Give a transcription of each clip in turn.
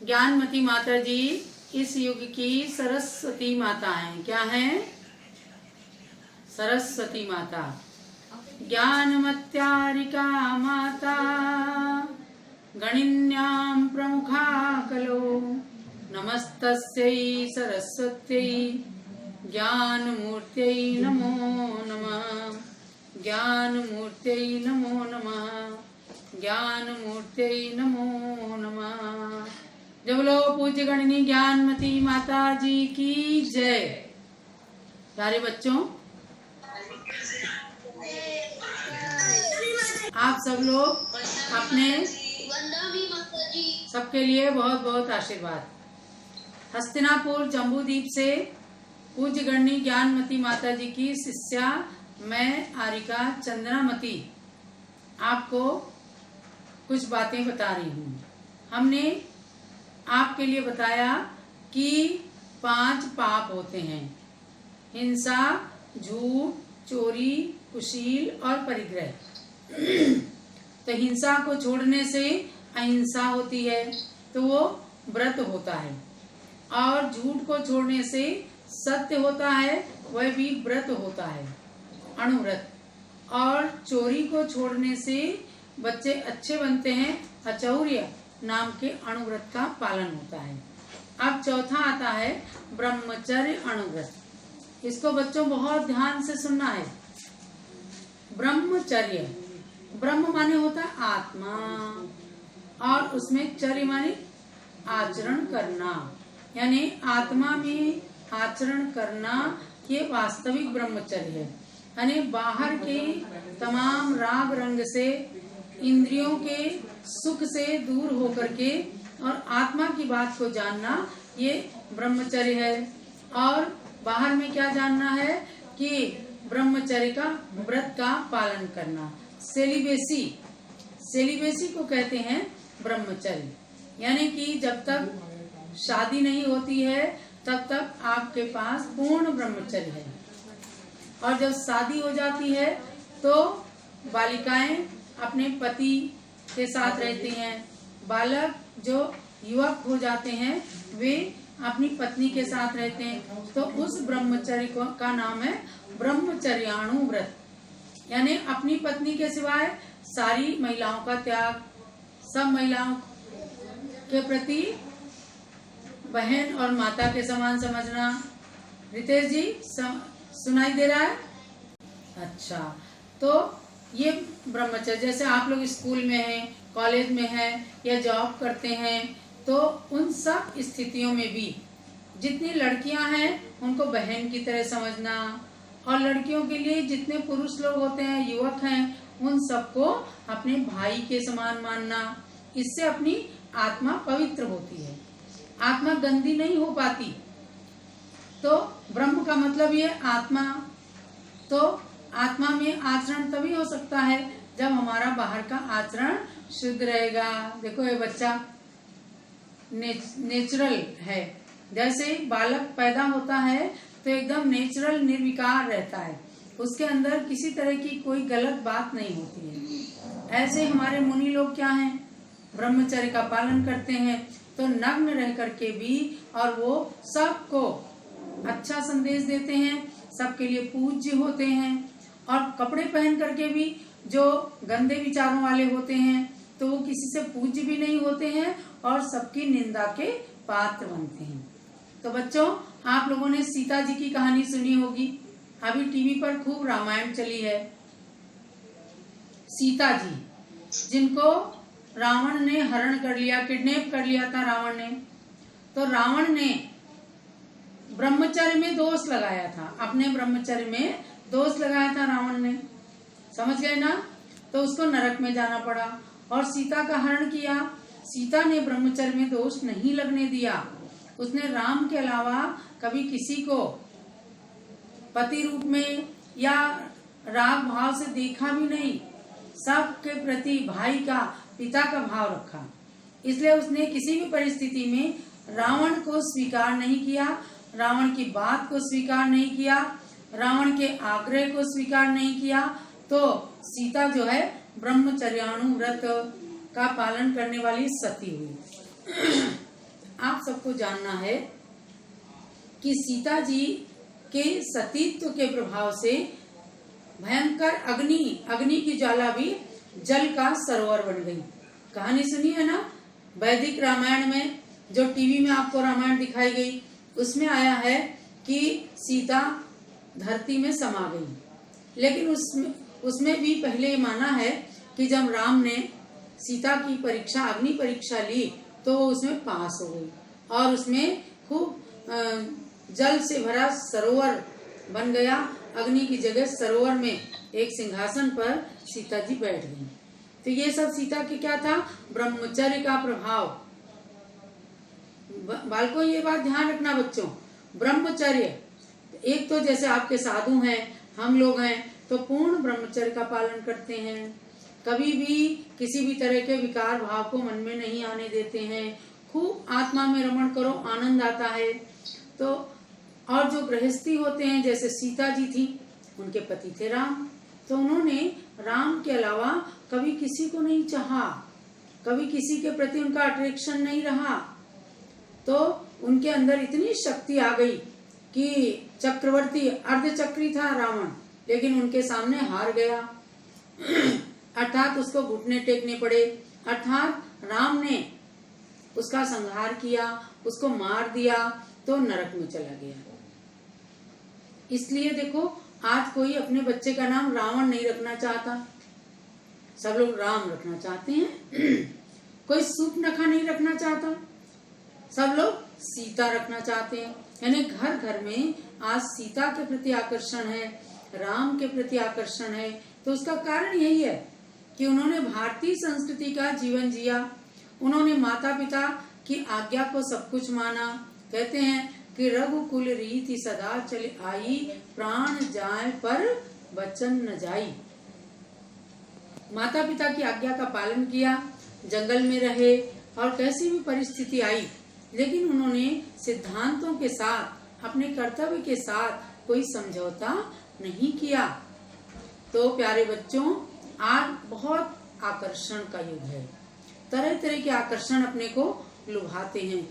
ज्ञानमती माता जी इस युग की सरस्वती माता हैं। क्या हैं? सरस्वती माता। ज्ञानमत्यारिका माता गणिन्यां प्रमुखा कलो नमस्तस्यै सरस्वत्यै ज्ञानमूर्त्यै नमो नमः। ज्ञानमूर्त्यै नमो नमः। ज्ञानमूर्त्यै नमो नमः। जब लो पूज्य गणनी ज्ञानमती माता जी की जय। प्यारे बच्चों, आप सब लोग अपने सबके लिए बहुत बहुत आशीर्वाद। हस्तिनापुर जम्बूद्वीप से पूज्य गणनी ज्ञानमती माता जी की शिष्या मैं आरिका चंद्रामती आपको कुछ बातें बता रही हूँ। हमने आपके लिए बताया कि 5 पाप होते हैं: हिंसा, झूठ, चोरी, कुशील और परिग्रह। तो हिंसा को छोड़ने से अहिंसा होती है, तो वो व्रत होता है। और झूठ को छोड़ने से सत्य होता है, वह भी व्रत होता है, अणुव्रत। और चोरी को छोड़ने से बच्चे अच्छे बनते हैं, अचौर्य नाम के अणुव्रत का पालन होता है। अब चौथा आता है ब्रह्मचर्य अणुव्रत। इसको बच्चों बहुत ध्यान से सुनना है। ब्रह्मचर्य, ब्रह्म माने होता है आत्मा, और उसमें चर्य माने आचरण करना, यानी आत्मा में आचरण करना, ये वास्तविक ब्रह्मचर्य है। यानी बाहर के तमाम राग रंग से, इंद्रियों के सुख से दूर होकर के और आत्मा की बात को जानना, ये ब्रह्मचर्य है। और बाहर में क्या जानना है कि ब्रह्मचर्य का व्रत का पालन करना, सेलिबेसी। सेलिबेसी को कहते हैं ब्रह्मचर्य। यानी कि जब तक शादी नहीं होती है तब तक आपके पास पूर्ण ब्रह्मचर्य है, और जब शादी हो जाती है तो बालिकाएं अपने पति के साथ रहती हैं, बालक जो युवक हो जाते हैं वे अपनी पत्नी के साथ रहते हैं। तो उस ब्रह्मचर्य का नाम है ब्रह्मचर्याणु व्रत। यानी अपनी पत्नी के सिवाय सारी महिलाओं का त्याग, सब महिलाओं के प्रति बहन और माता के समान समझना। रितेश जी सुनाई दे रहा है? अच्छा, तो ये ब्रह्मचर्य, जैसे आप लोग स्कूल में हैं, कॉलेज में हैं या जॉब करते हैं, तो उन सब स्थितियों में भी जितनी लड़कियां हैं उनको बहन की तरह समझना, और लड़कियों के लिए जितने पुरुष लोग होते हैं, युवक हैं, उन सबको अपने भाई के समान मानना। इससे अपनी आत्मा पवित्र होती है, आत्मा गंदी नहीं हो पाती। तो ब्रह्म का मतलब ये आत्मा। तो आत्मा में आचरण तभी हो सकता है जब हमारा बाहर का आचरण शुद्ध रहेगा। देखो ये बच्चा नेचुरल है। जैसे बालक पैदा होता है तो एकदम नेचुरल निर्विकार रहता है, उसके अंदर किसी तरह की कोई गलत बात नहीं होती है। ऐसे हमारे मुनि लोग क्या हैं, ब्रह्मचर्य का पालन करते हैं, तो नग्न रह करके भी और वो सबको अच्छा संदेश देते हैं, सबके लिए पूज्य होते हैं। और कपड़े पहन करके भी जो गंदे विचारों वाले होते हैं तो वो किसी से पूज्य भी नहीं होते हैं और सबकी निंदा के पात्र बनते हैं। तो बच्चों, आप लोगों ने सीता जी की कहानी सुनी होगी, अभी टीवी पर खूब रामायण चली है। सीता जी जिनको रावण ने हरण कर लिया, किडनैप कर लिया था रावण ने, तो रावण ने ब्रह्मचर्य में दोष लगाया था, अपने ब्रह्मचर्य में दोष लगाया था रावण ने, समझ गए ना? तो उसको नरक में जाना पड़ा और सीता का हरण किया। सीता ने ब्रह्मचर्य में दोष नहीं लगने दिया, उसने राम के अलावा कभी किसी को पति रूप में या राग भाव से देखा भी नहीं, सबके प्रति भाई का, पिता का भाव रखा। इसलिए उसने किसी भी परिस्थिति में रावण को स्वीकार नहीं किया, रावण की बात को स्वीकार नहीं किया, रावण के आग्रह को स्वीकार नहीं किया। तो सीता जो है ब्रह्मचर्याणु व्रत का पालन करने वाली सती हुई। सबको जानना है कि सीता जी के सतीत्व के प्रभाव से भयंकर अग्नि की ज्वाला भी जल का सरोवर बन गई। कहानी सुनी है ना, वैदिक रामायण में जो टीवी में आपको रामायण दिखाई गई, उसमें आया है कि सीता धरती में समा गई, लेकिन उसमें भी पहले ये माना है कि जब राम ने सीता की परीक्षा, अग्नि परीक्षा ली, तो वो उसमें पास हो गई और उसमें खूब जल से भरा सरोवर बन गया। अग्नि की जगह सरोवर में एक सिंहासन पर सीता जी बैठ गई। तो ये सब सीता की क्या था, ब्रह्मचर्य का प्रभाव। बालकों ये बात ध्यान रखना बच्चों, ब्रह्मचर्य, एक तो जैसे आपके साधु हैं, हम लोग हैं, तो पूर्ण ब्रह्मचर्य का पालन करते हैं, कभी भी किसी भी तरह के विकार भाव को मन में नहीं आने देते हैं, खूब आत्मा में रमण करो, आनंद आता है। तो और जो गृहस्थी होते हैं, जैसे सीता जी थी, उनके पति थे राम, तो उन्होंने राम के अलावा कभी किसी को नहीं चाहा, कभी किसी के प्रति उनका अट्रैक्शन नहीं रहा। तो उनके अंदर इतनी शक्ति आ गई कि चक्रवर्ती, अर्धचक्री था रावण, लेकिन उनके सामने हार गया। अर्थात उसको घुटने टेकने पड़े, अर्थात राम ने उसका संहार किया, उसको मार दिया, तो नरक में चला गया। इसलिए देखो, आज कोई अपने बच्चे का नाम रावण नहीं रखना चाहता, सब लोग राम रखना चाहते हैं। कोई सूर्पनखा नहीं रखना चाहता, सब लोग सीता रखना चाहते हैं। यानी घर घर में आज सीता के प्रति आकर्षण है, राम के प्रति आकर्षण है। तो उसका कारण यही है कि उन्होंने भारतीय संस्कृति का जीवन जिया, उन्होंने माता पिता की आज्ञा को सब कुछ माना। कहते हैं कि रघुकुल रीति सदा चले आई, प्राण जाए पर वचन न जाई। माता पिता की आज्ञा का पालन किया, जंगल में रहे और कैसी भी परिस्थिति आई, लेकिन उन्होंने सिद्धांतों के साथ, अपने कर्तव्य के साथ कोई समझौता नहीं किया। तो प्यारे बच्चों, आज बहुत आकर्षण का युग है, तरह तरह के आकर्षण अपने को लुभाते हैं।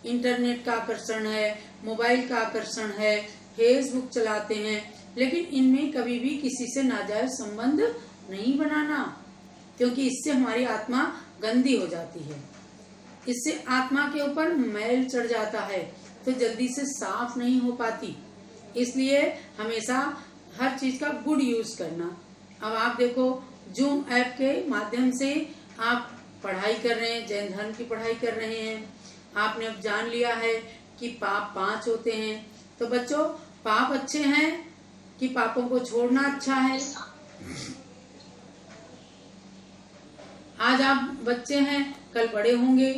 इंटरनेट का आकर्षण है, मोबाइल का आकर्षण है, फेसबुक चलाते हैं, लेकिन इनमें कभी भी किसी से नाजायज संबंध नहीं बनाना, क्योंकि इससे हमारी आत्मा गंदी हो जाती है, इससे आत्मा के ऊपर मैल चढ़ जाता है, तो जल्दी से साफ नहीं हो पाती। इसलिए हमेशा हर चीज का गुड यूज करना। अब आप देखो, जूम ऐप के माध्यम से आप पढ़ाई कर रहे हैं, जैन धर्म की पढ़ाई कर रहे हैं, आपने अब जान लिया है कि पाप 5 होते हैं। तो बच्चों, पाप अच्छे हैं कि पापों को छोड़ना अच्छा है? आज आप बच्चे हैं, कल बड़े होंगे,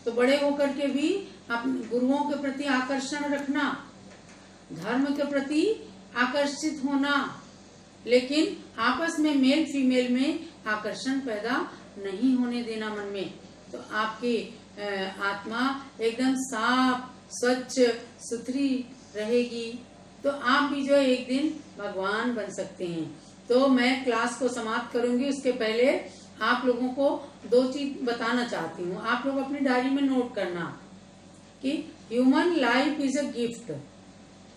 तो बड़े होकर के भी अपने गुरुओं के प्रति आकर्षण रखना, धर्म के प्रति आकर्षित होना, लेकिन आपस में मेल फीमेल में आकर्षण पैदा नहीं होने देना मन में। तो आपकी आत्मा एकदम साफ, स्वच्छ, सुथरी रहेगी, तो आप भी जो एक दिन भगवान बन सकते हैं। तो मैं क्लास को समाप्त करूंगी, उसके पहले आप लोगों को 2 चीज बताना चाहती हूँ। आप लोग अपनी डायरी में नोट करना कि human life is a gift,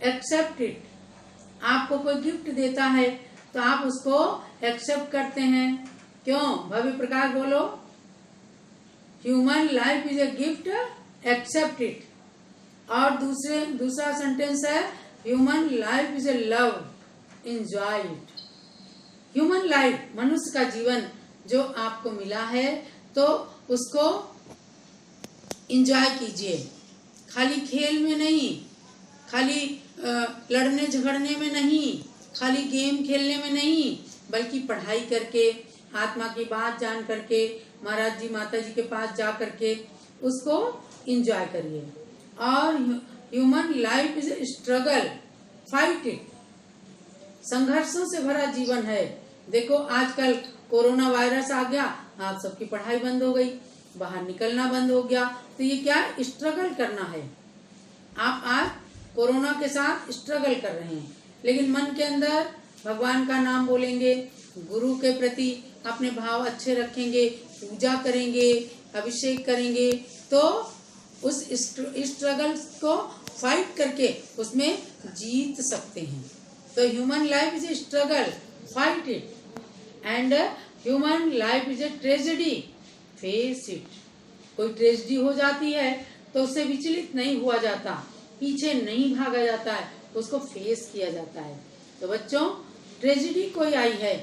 accept it. आपको कोई गिफ्ट देता है तो आप उसको एक्सेप्ट करते हैं, क्यों? भव्य प्रकाश बोलो, human life is a gift, accept it. और दूसरा सेंटेंस है, human life is a love, enjoy it. Human life, मनुष्य का जीवन जो आपको मिला है, तो उसको एंजॉय कीजिए, खाली खेल में नहीं, खाली लड़ने झगड़ने में नहीं, खाली गेम खेलने में नहीं, बल्कि पढ़ाई करके, आत्मा की बात जान करके, महाराज जी माता जी के पास जा करके उसको एंजॉय करिए। और human life is a struggle, fight it. संघर्षों से भरा जीवन है। देखो, आजकल कोरोना वायरस आ गया, आप सबकी पढ़ाई बंद हो गई, बाहर निकलना बंद हो गया, तो ये क्या स्ट्रगल करना है। आप आज कोरोना के साथ स्ट्रगल कर रहे हैं, लेकिन मन के अंदर भगवान का नाम बोलेंगे, गुरु के प्रति अपने भाव अच्छे रखेंगे, पूजा करेंगे, अभिषेक करेंगे, तो उस स्ट्रगल को फाइट करके उसमें जीत सकते हैं। तो human life is a struggle, fight it. And human life is a tragedy, face it. कोई ट्रेजेडी हो जाती है तो उससे विचलित नहीं हुआ जाता, पीछे नहीं भागा जाता है, उसको फेस किया जाता है। तो बच्चों, ट्रेजेडी कोई आई है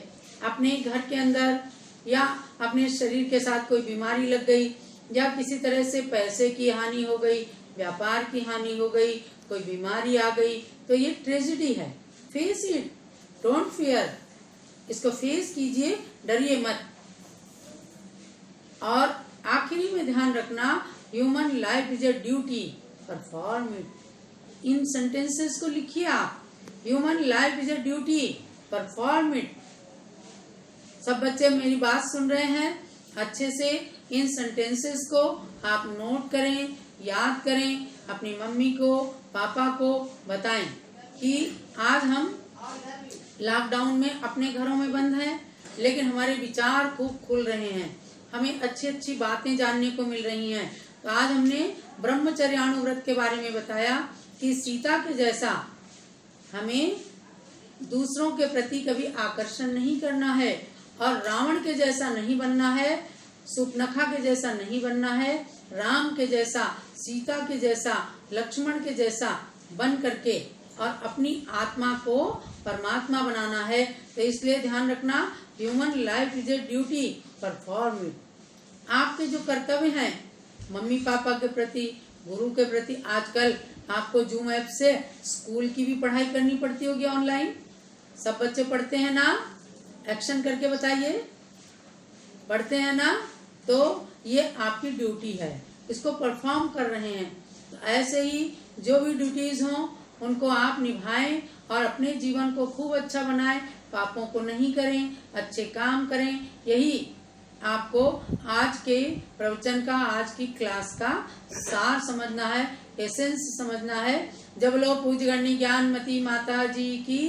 अपने घर के अंदर, या अपने शरीर के साथ कोई बीमारी लग गई, या किसी तरह से पैसे की हानि हो गई, व्यापार की हानि हो गई, कोई बीमारी आ गई, तो ये ट्रेजेडी है। फेस इट, डोंट फियर, इसको फेस कीजिए, डरिए मत। और आखिरी में ध्यान रखना, human life is a duty, perform it. In sentences को लिखिए आप, human life is a duty, perform it. सब बच्चे मेरी बात सुन रहे हैं, अच्छे से इन सेंटेंसेस को आप नोट करें, याद करें, अपनी मम्मी को, पापा को बताएं कि आज हम लॉकडाउन में अपने घरों में बंद हैं, लेकिन हमारे विचार खूब खुल रहे हैं, हमें अच्छी अच्छी बातें जानने को मिल रही हैं। तो आज हमने ब्रह्मचर्यानुव्रत के बारे में बताया कि सीता के जैसा हमें दूसरों के प्रति कभी आकर्षण नहीं करना है, और रावण के जैसा नहीं बनना है, सुपनखा के जैसा नहीं बनना है, राम के जैसा, सीता के जैसा, लक्ष्मण के जैसा बन करके और अपनी आत्मा को परमात्मा बनाना है। तो इसलिए ध्यान रखना, human life is a duty, perform it. आपके जो कर्तव्य हैं मम्मी पापा के प्रति, गुरु के प्रति, आजकल आपको जूम ऐप से स्कूल की भी पढ़ाई करनी पड़ती होगी ऑनलाइन, सब बच्चे पढ़ते हैं ना? एक्शन करके बताइए, पढ़ते हैं ना? तो ये आपकी ड्यूटी है, इसको परफॉर्म कर रहे हैं। तो ऐसे ही जो भी ड्यूटीज हों उनको आप निभाएं और अपने जीवन को खूब अच्छा बनाएं, पापों को नहीं करें, अच्छे काम करें। यही आपको आज के प्रवचन का, आज की क्लास का सार समझना है, एसेंस समझना है। जब लोग पूज्य गण्य ज्ञानमती माता जी की